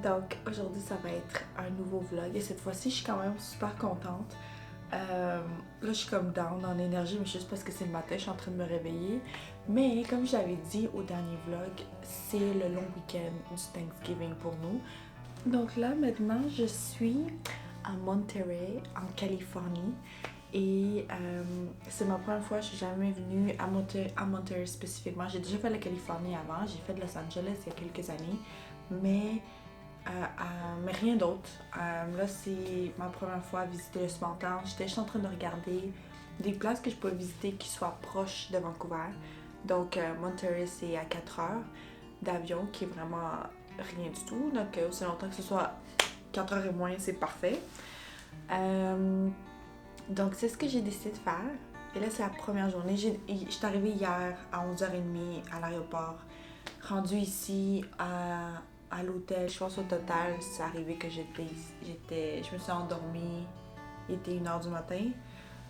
Donc aujourd'hui ça va être un nouveau vlog et cette fois-ci je suis quand même super contente. Là je suis comme down en énergie mais juste parce que c'est le matin, je suis en train de me réveiller. Mais comme je l'avais dit au dernier vlog, c'est le long week-end du Thanksgiving pour nous. Donc là maintenant je suis à Monterey en Californie. Et c'est ma première fois, je suis jamais venue à Monterey spécifiquement. J'ai déjà fait la Californie avant, j'ai fait de Los Angeles il y a quelques années, mais rien d'autre. Là, c'est ma première fois à visiter le small town. J'étais juste en train de regarder des places que je peux visiter qui soient proches de Vancouver. Donc, Monterey, c'est à 4 heures d'avion, qui est vraiment rien du tout. Donc, aussi longtemps que ce soit 4 heures et moins, c'est parfait. Donc, c'est ce que j'ai décidé de faire. Et là, c'est la première journée. Je suis arrivée hier à 11h30 à l'aéroport. Rendue ici à l'hôtel. Je pense au total, c'est arrivé que je me suis endormie. Il était 1h du matin.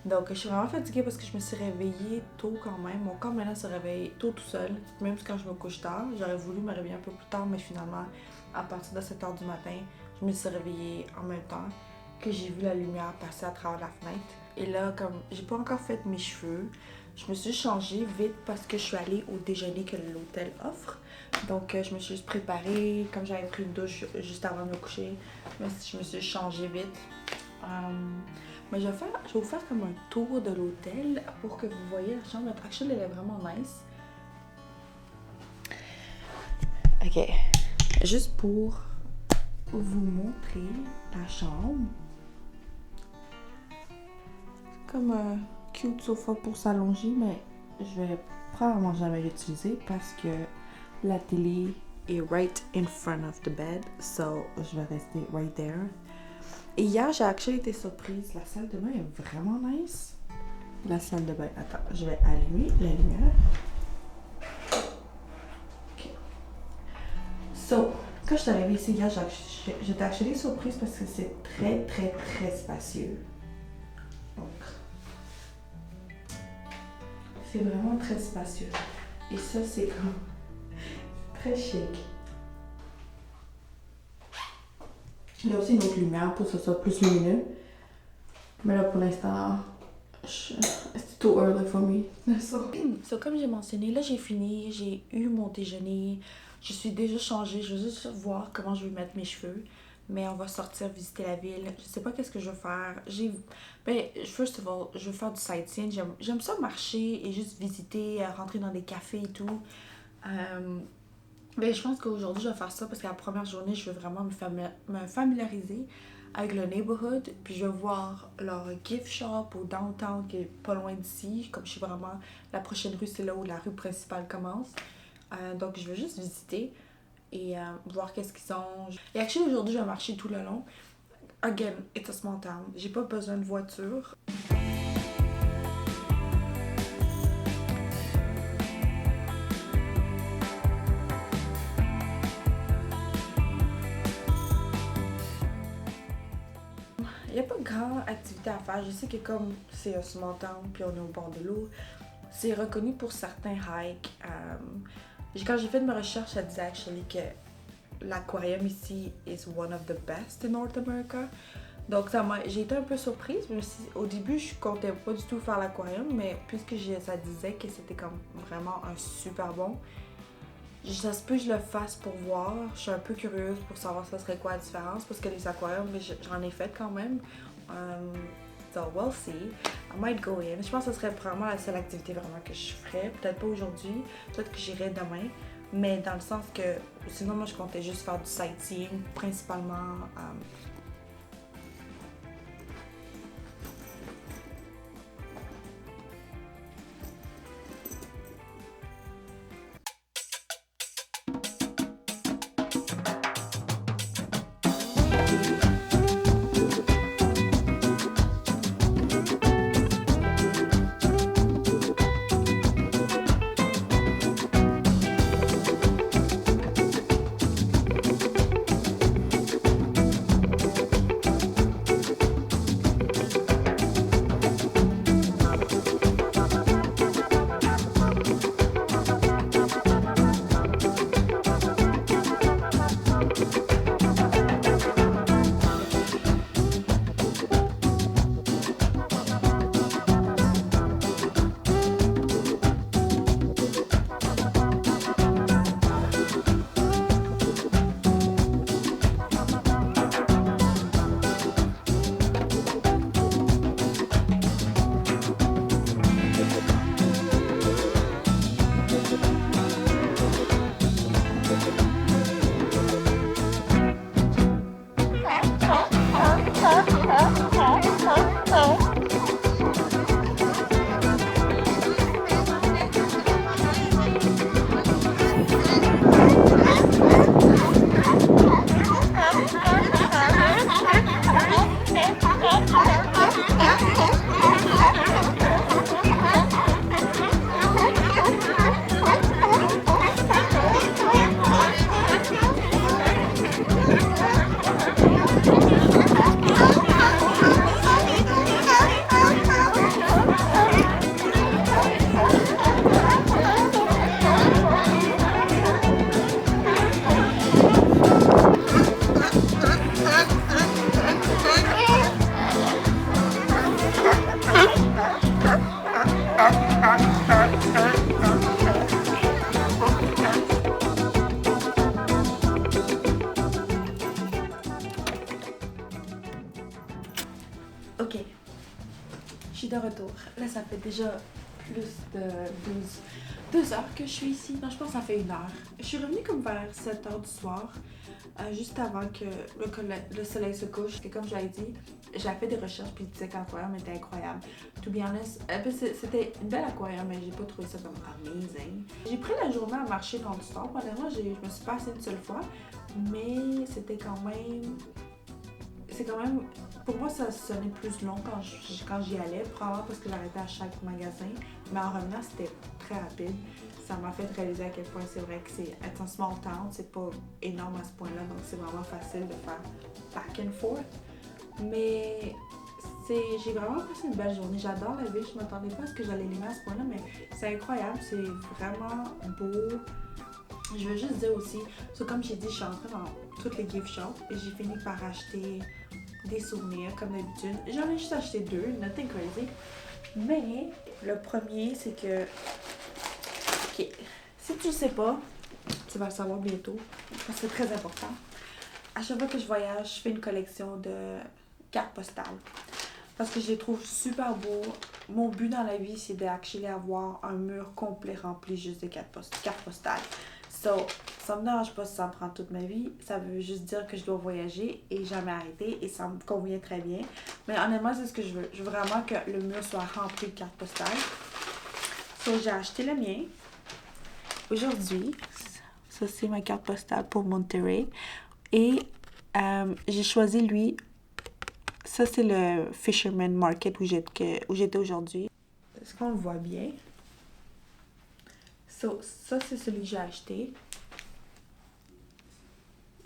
Donc, je suis vraiment fatiguée parce que je me suis réveillée tôt quand même. Mon corps maintenant se réveille tôt tout seul. Même quand je me couche tard. J'aurais voulu me réveiller un peu plus tard, mais finalement, à partir de 7h du matin, je me suis réveillée en même temps que j'ai vu la lumière passer à travers la fenêtre. Et là, comme j'ai pas encore fait mes cheveux, je me suis changée vite parce que je suis allée au déjeuner que l'hôtel offre. Donc, je me suis juste préparée, comme j'avais pris une douche juste avant de me coucher, mais je me suis changée vite. Mais je vais vous faire comme un tour de l'hôtel pour que vous voyez la chambre. Actually, elle est vraiment nice. Ok. Juste pour vous montrer la chambre. Comme un cute sofa pour s'allonger, mais je vais probablement jamais l'utiliser parce que la télé est right in front of the bed, so je vais rester right there. Et hier, j'ai actually été surprise. La salle de bain est vraiment nice. La salle de bain, attends, je vais allumer la lumière. Ok. So, quand je suis arrivée ici hier, j'étais actually surprise parce que c'est très, très, très spacieux. Donc, c'est vraiment très spacieux. Et ça, c'est comme très chic. Il y a aussi une autre lumière pour que ce soit plus lumineux. Mais là, pour l'instant, it's too early for me. So, comme j'ai mentionné, là, j'ai fini. J'ai eu mon déjeuner. Je suis déjà changée. Je veux juste voir comment je vais mettre mes cheveux. Mais on va sortir visiter la ville. Je sais pas qu'est-ce que je vais faire. First of all, je veux faire du sightseeing. J'aime ça marcher et juste visiter, rentrer dans des cafés et tout. Mais je pense qu'aujourd'hui, je vais faire ça parce que la première journée, je veux vraiment me familiariser avec le neighborhood. Puis je vais voir leur gift shop au downtown qui est pas loin d'ici. Comme je suis vraiment... La prochaine rue, c'est là où la rue principale commence. Donc, je veux juste visiter et voir qu'est-ce qu'ils ont. Et actually, aujourd'hui, je vais marcher tout le long. Again, it's a small town. J'ai pas besoin de voiture. Il n'y a pas grande activité à faire. Je sais que comme c'est un small town puis on est au bord de l'eau, c'est reconnu pour certains hikes. Quand j'ai fait mes recherches, ça disait actually que l'aquarium ici is one of the best in North America. Donc j'ai été un peu surprise. Au début, je comptais pas du tout faire l'aquarium, mais puisque ça disait que c'était comme vraiment un super bon, ça se peut que je le fasse pour voir. Je suis un peu curieuse pour savoir ça serait quoi la différence parce que les aquariums, j'en ai fait quand même. So we'll see. I might go in. Je pense que ce serait vraiment la seule activité vraiment que je ferais. Peut-être pas aujourd'hui, peut-être que j'irai demain. Mais dans le sens que sinon moi je comptais juste faire du sightseeing principalement. de retour. Là, ça fait déjà plus de 2 heures que je suis ici. Non, je pense que ça fait 1 heure. Je suis revenue comme vers 7 heures du soir, juste avant que le soleil se couche. Et comme je l'ai dit, j'ai fait des recherches puis il disait que l'aquarium était incroyable. To be honest, c'était une belle aquarium, mais j'ai pas trouvé ça comme amazing. J'ai pris la journée à marcher non-stop. Honnêtement, je me suis pas assise une seule fois, mais c'était quand même... C'est quand même... Pour moi, ça sonnait plus long quand j'y allais, probablement parce que j'arrêtais à chaque magasin. Mais en revenant, c'était très rapide. Ça m'a fait réaliser à quel point c'est vrai que c'est être en small town, c'est pas énorme à ce point-là, donc c'est vraiment facile de faire back and forth. Mais j'ai vraiment passé une belle journée. J'adore la ville, je m'attendais pas à ce que j'allais l'aimer à ce point-là, mais c'est incroyable, c'est vraiment beau. Je veux juste dire aussi, comme j'ai dit, je suis entrée dans toutes les gift shops et j'ai fini par acheter des souvenirs comme d'habitude. J'en ai juste acheté 2, nothing crazy. Mais le premier, c'est que... Ok, si tu le sais pas, tu vas le savoir bientôt, parce que c'est très important. À chaque fois que je voyage, je fais une collection de cartes postales. Parce que je les trouve super beaux. Mon but dans la vie, c'est d'actually avoir un mur complet rempli juste de cartes postales. So, ça me dérange pas si ça me prend toute ma vie. Ça veut juste dire que je dois voyager et jamais arrêter. Et ça me convient très bien. Mais honnêtement, c'est ce que je veux. Je veux vraiment que le mur soit rempli de cartes postales. So, j'ai acheté le mien. Aujourd'hui, ça c'est ma carte postale pour Monterey. Et j'ai choisi lui. Ça c'est le Fisherman Market où j'étais aujourd'hui. Est-ce qu'on le voit bien? So, ça c'est celui que j'ai acheté.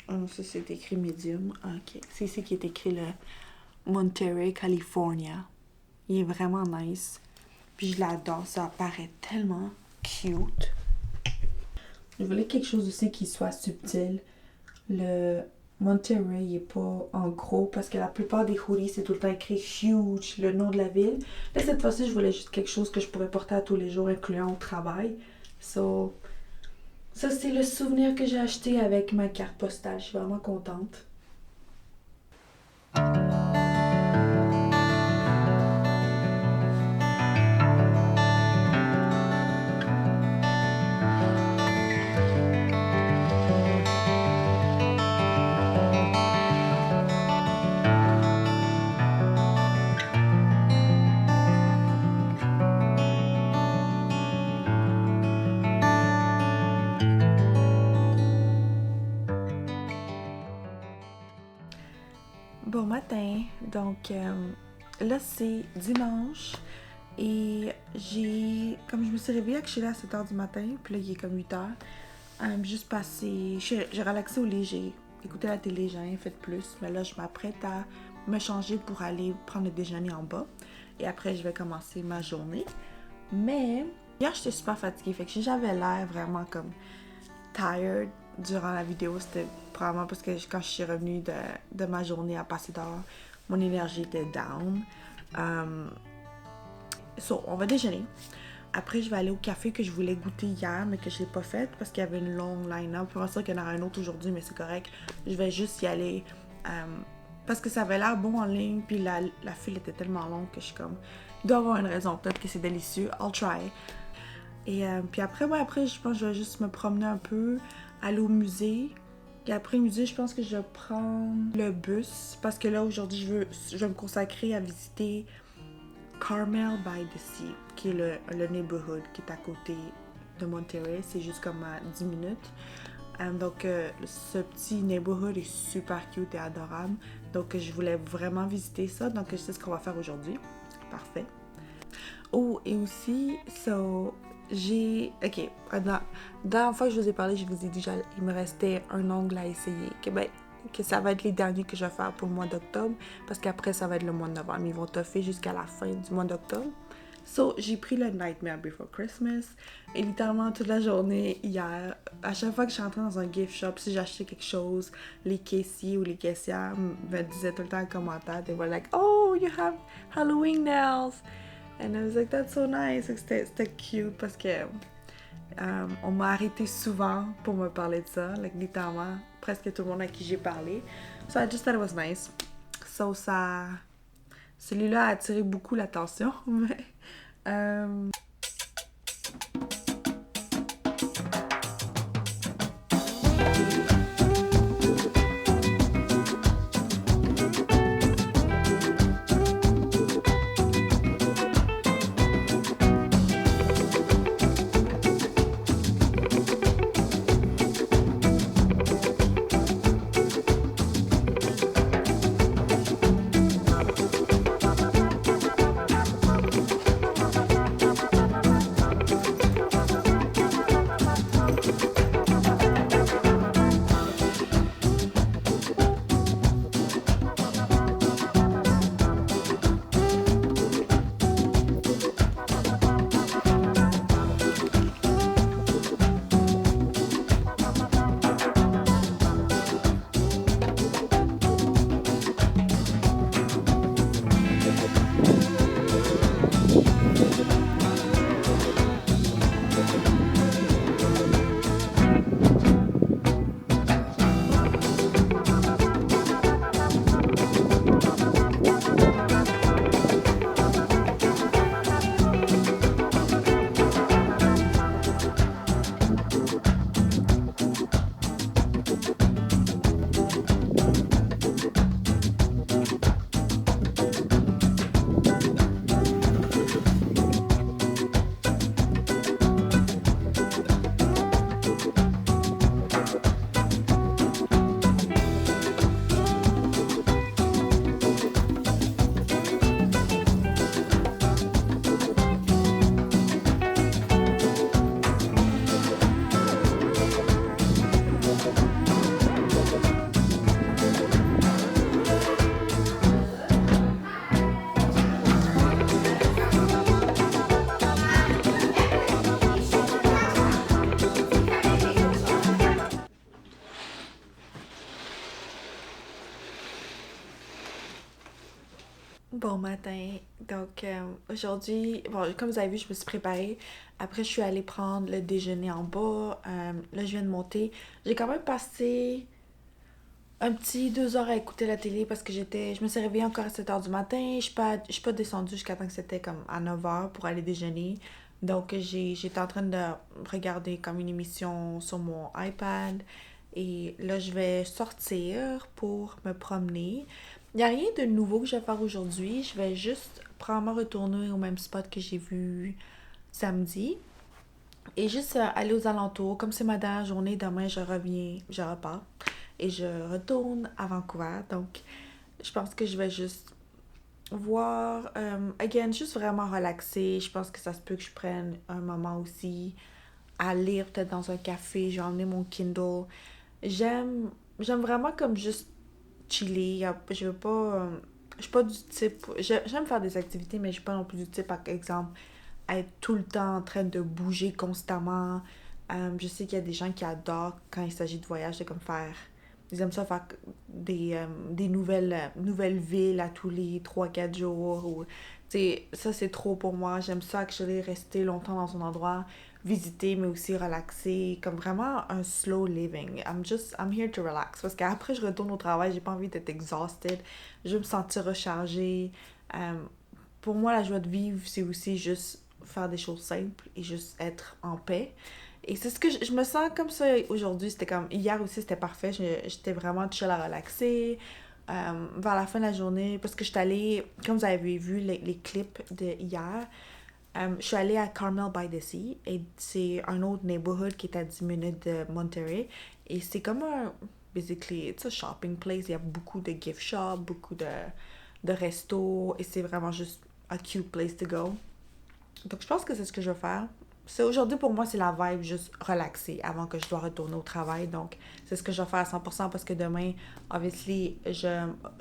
Ça c'est écrit medium. Ok. C'est ici qui est écrit le Monterey, California. Il est vraiment nice. Puis je l'adore. Ça paraît tellement cute. Je voulais quelque chose aussi qui soit subtil. Le Monterey il est pas en gros parce que la plupart des hoodies c'est tout le temps écrit huge, le nom de la ville. Là cette fois-ci je voulais juste quelque chose que je pourrais porter à tous les jours incluant au travail. So, ça c'est le souvenir que j'ai acheté avec ma carte postale. Je suis vraiment contente. Bon matin, donc là c'est dimanche et comme je me suis réveillée actually à 7h du matin, puis là il est comme 8h, juste passé, j'ai relaxé au lit, j'ai écouté la télé, j'ai rien fait de plus, mais là je m'apprête à me changer pour aller prendre le déjeuner en bas et après je vais commencer ma journée. Mais hier j'étais super fatiguée, fait que si j'avais l'air vraiment comme tired durant la vidéo, c'était probablement parce que quand je suis revenue de ma journée à passer dehors, mon énergie était down. On va déjeuner. Après, je vais aller au café que je voulais goûter hier, mais que je l'ai pas fait parce qu'il y avait une longue line-up. Je pense qu'il y en aura un autre aujourd'hui, mais c'est correct. Je vais juste y aller parce que ça avait l'air bon en ligne, puis la file était tellement longue que je suis comme... Il doit y avoir une raison, peut-être que c'est délicieux. I'll try. Et puis après, je pense que je vais juste me promener un peu, aller au musée. Et après le musée, je pense que je vais prendre le bus. Parce que là, aujourd'hui, je vais me consacrer à visiter Carmel by the Sea, qui est le neighborhood qui est à côté de Monterey. C'est juste comme à 10 minutes. Donc, ce petit neighborhood est super cute et adorable. Donc, je voulais vraiment visiter ça. Donc, c'est ce qu'on va faire aujourd'hui. Parfait. Oh, et aussi, ok, la dernière fois que je vous ai parlé, je vous ai dit qu'il me restait un ongle à essayer. Que ça va être les derniers que je vais faire pour le mois d'octobre, parce qu'après, ça va être le mois de novembre. Ils vont toffer jusqu'à la fin du mois d'octobre. J'ai pris le Nightmare Before Christmas, et littéralement toute la journée, hier, à chaque fois que je suis entrée dans un gift shop, si j'achetais quelque chose, les caissiers ou les caissières me disaient tout le temps en commentaire, they were like, oh, you have Halloween nails! And I was like, that's so nice. C'était cute parce que on m'a arrêté souvent pour me parler de ça. Littéralement, presque tout le monde à qui j'ai parlé. So I just thought it was nice. Ça Celui-là a attiré beaucoup l'attention, mais... Bon matin. Donc, aujourd'hui, bon, comme vous avez vu, je me suis préparée. Après, je suis allée prendre le déjeuner en bas. Là, je viens de monter. J'ai quand même passé un petit 2 heures à écouter la télé parce que je me suis réveillée encore à 7 heures du matin. Je suis pas descendue jusqu'à temps que c'était comme à 9 heures pour aller déjeuner. Donc, j'étais en train de regarder comme une émission sur mon iPad. Et là, je vais sortir pour me promener. Il n'y a rien de nouveau que je vais faire aujourd'hui. Je vais juste probablement retourner au même spot que j'ai vu samedi. Et juste aller aux alentours. Comme c'est ma dernière journée, demain je reviens, je repars. Et je retourne à Vancouver. Donc, je pense que je vais juste voir. Again, juste vraiment relaxer. Je pense que ça se peut que je prenne un moment aussi à lire, peut-être dans un café. Je vais emmener mon Kindle. J'aime vraiment comme juste chiller. Je veux pas. Je suis pas du type. J'aime faire des activités, mais je suis pas non plus du type, par exemple, à être tout le temps en train de bouger constamment. Je sais qu'il y a des gens qui adorent quand il s'agit de voyage, de comme faire. Ils aiment ça faire des nouvelles villes à tous les 3 4 jours. Ou, tu sais, ça c'est trop pour moi. J'aime ça, actually, rester longtemps dans un endroit, visiter, mais aussi relaxer. Comme vraiment un slow living. I'm here to relax. Parce qu'après, je retourne au travail, j'ai pas envie d'être exhausted. Je veux me sentir rechargée. Euh, pour moi, la joie de vivre, c'est aussi juste faire des choses simples et juste être en paix. Et c'est ce que je me sens comme ça aujourd'hui. C'était comme hier aussi, c'était parfait. J'étais vraiment chill à relaxer. Vers la fin de la journée, parce que j'étais allée, comme vous avez vu les clips de hier, je suis allée à Carmel by the Sea. Et c'est un autre neighborhood qui est à 10 minutes de Monterey. Et c'est comme basically, it's a shopping place. Il y a beaucoup de gift shops, beaucoup de restos. Et c'est vraiment juste a cute place to go. Donc, je pense que c'est ce que je vais faire. Aujourd'hui, pour moi, c'est la vibe juste relaxée avant que je dois retourner au travail. Donc, c'est ce que je vais faire à 100% parce que demain, obviously,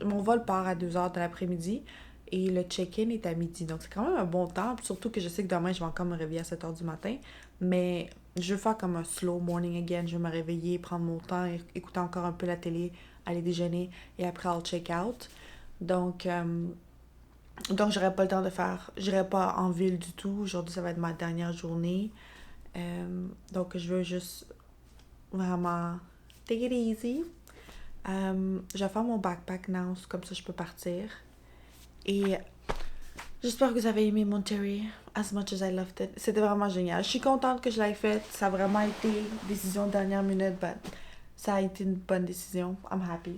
mon vol part à 2 heures de l'après-midi et le check-in est à midi. Donc, c'est quand même un bon temps. Surtout que je sais que demain, je vais encore me réveiller à 7 heures du matin. Mais je vais faire comme un slow morning again. Je vais me réveiller, prendre mon temps, écouter encore un peu la télé, aller déjeuner et après, I'll check out. Donc, j'aurais pas le temps de faire. J'irai pas en ville du tout. Aujourd'hui, ça va être ma dernière journée. Donc, je veux juste vraiment take it easy. Je vais faire mon backpack now, comme ça je peux partir. Et j'espère que vous avez aimé Monterey as much as I loved it. C'était vraiment génial. Je suis contente que je l'ai faite. Ça a vraiment été une décision de dernière minute, but ça a été une bonne décision. I'm happy.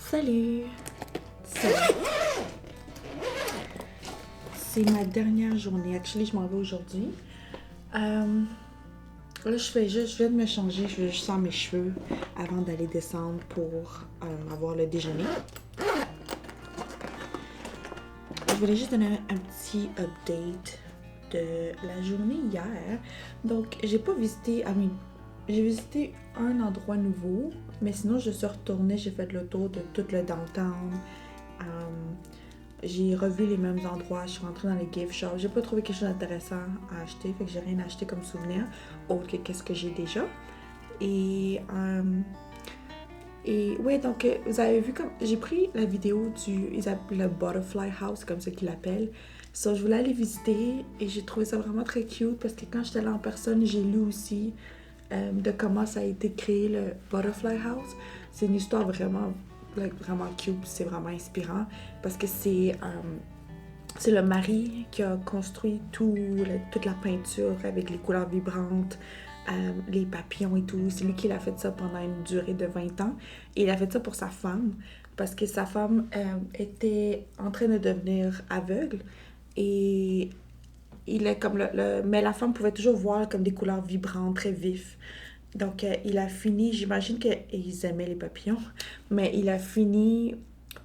Salut! C'est ma dernière journée. Actually, je m'en vais aujourd'hui. Là, je viens de me changer. Je vais juste faire mes cheveux avant d'aller descendre pour avoir le déjeuner. Je voulais juste donner un petit update de la journée hier. Donc, j'ai pas visité... j'ai visité un endroit nouveau, mais sinon, je suis retournée. J'ai fait le tour de tout le downtown. J'ai revu les mêmes endroits, je suis rentrée dans les gift shops. J'ai pas trouvé quelque chose d'intéressant à acheter, fait que j'ai rien acheté comme souvenir, autre que qu'est-ce que j'ai déjà. Et ouais, donc vous avez vu comme j'ai pris la vidéo le Butterfly House, comme ça qu'ils l'appellent. So, je voulais aller visiter et j'ai trouvé ça vraiment très cute parce que quand j'étais là en personne, j'ai lu aussi de comment ça a été créé le Butterfly House. C'est une histoire vraiment cute, c'est vraiment inspirant parce que c'est le mari qui a construit toute la peinture avec les couleurs vibrantes, les papillons et tout. C'est lui qui a fait ça pendant une durée de 20 ans. Et il a fait ça pour sa femme parce que sa femme était en train de devenir aveugle et il est comme mais la femme pouvait toujours voir comme des couleurs vibrantes, très vives. Donc, il a fini, j'imagine qu'ils aimaient les papillons, mais il a fini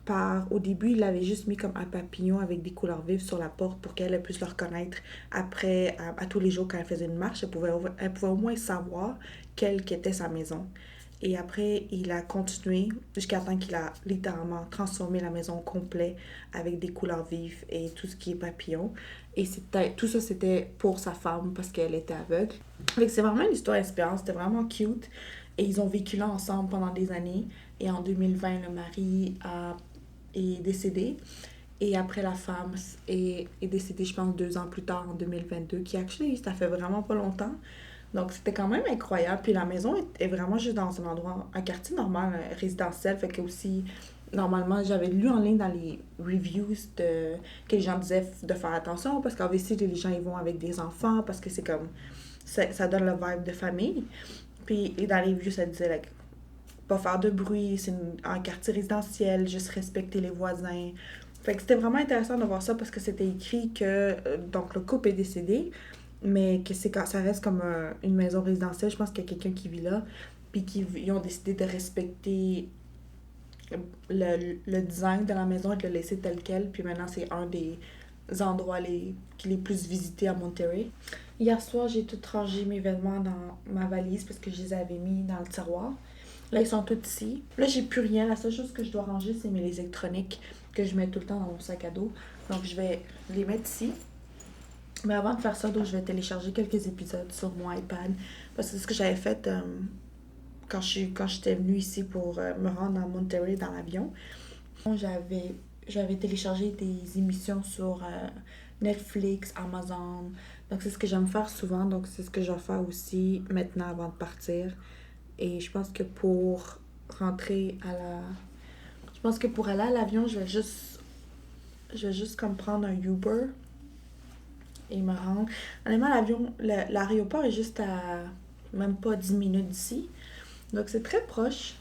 par, au début, il avait juste mis comme un papillon avec des couleurs vives sur la porte pour qu'elle puisse le reconnaître. Après, à tous les jours, quand elle faisait une marche, elle pouvait au moins savoir quelle qu'était sa maison. Et après, il a continué jusqu'à temps qu'il a littéralement transformé la maison au complet avec des couleurs vives et tout ce qui est papillon. Et tout ça, c'était pour sa femme parce qu'elle était aveugle. Donc, c'est vraiment une histoire inspirante. C'était vraiment cute. Et ils ont vécu là ensemble pendant des années. Et en 2020, le mari est décédé. Et après, la femme est décédée, je pense, 2 ans plus tard, en 2022, qui actually, ça fait vraiment pas longtemps. Donc, c'était quand même incroyable. Puis la maison est vraiment juste dans un endroit, un quartier normal, résidentiel. Fait que aussi, normalement, j'avais lu en ligne dans les reviews que les gens disaient de faire attention parce qu'en VC, les gens ils vont avec des enfants parce que c'est comme, ça donne le vibe de famille. Puis et dans les reviews, ça disait, like, pas faire de bruit, c'est un quartier résidentiel, juste respecter les voisins. Fait que c'était vraiment intéressant de voir ça parce que c'était écrit que donc le couple est décédé, mais que ça reste comme une maison résidentielle. Je pense qu'il y a quelqu'un qui vit là, puis ils ont décidé de respecter le design de la maison et de le laisser tel quel. Puis maintenant, c'est un des endroits les plus visités à Monterey. Hier soir, j'ai tout rangé mes vêtements dans ma valise parce que je les avais mis dans le tiroir. Là, ils sont tous ici. Là, j'ai plus rien. La seule chose que je dois ranger, c'est mes électroniques que je mets tout le temps dans mon sac à dos. Donc, je vais les mettre ici. Mais avant de faire ça, donc, je vais télécharger quelques épisodes sur mon iPad. Parce que c'est ce que j'avais fait quand j'étais venue ici pour me rendre à Monterey dans l'avion. J'avais téléchargé des émissions sur Netflix, Amazon. Donc, c'est ce que j'aime faire souvent. Donc, c'est ce que je vais faire aussi maintenant avant de partir. Et je pense que pour rentrer Je pense que pour aller à l'avion, je vais juste comme prendre un Uber et me rendre. Honnêtement, l'aéroport est juste à même pas 10 minutes d'ici. Donc c'est très proche.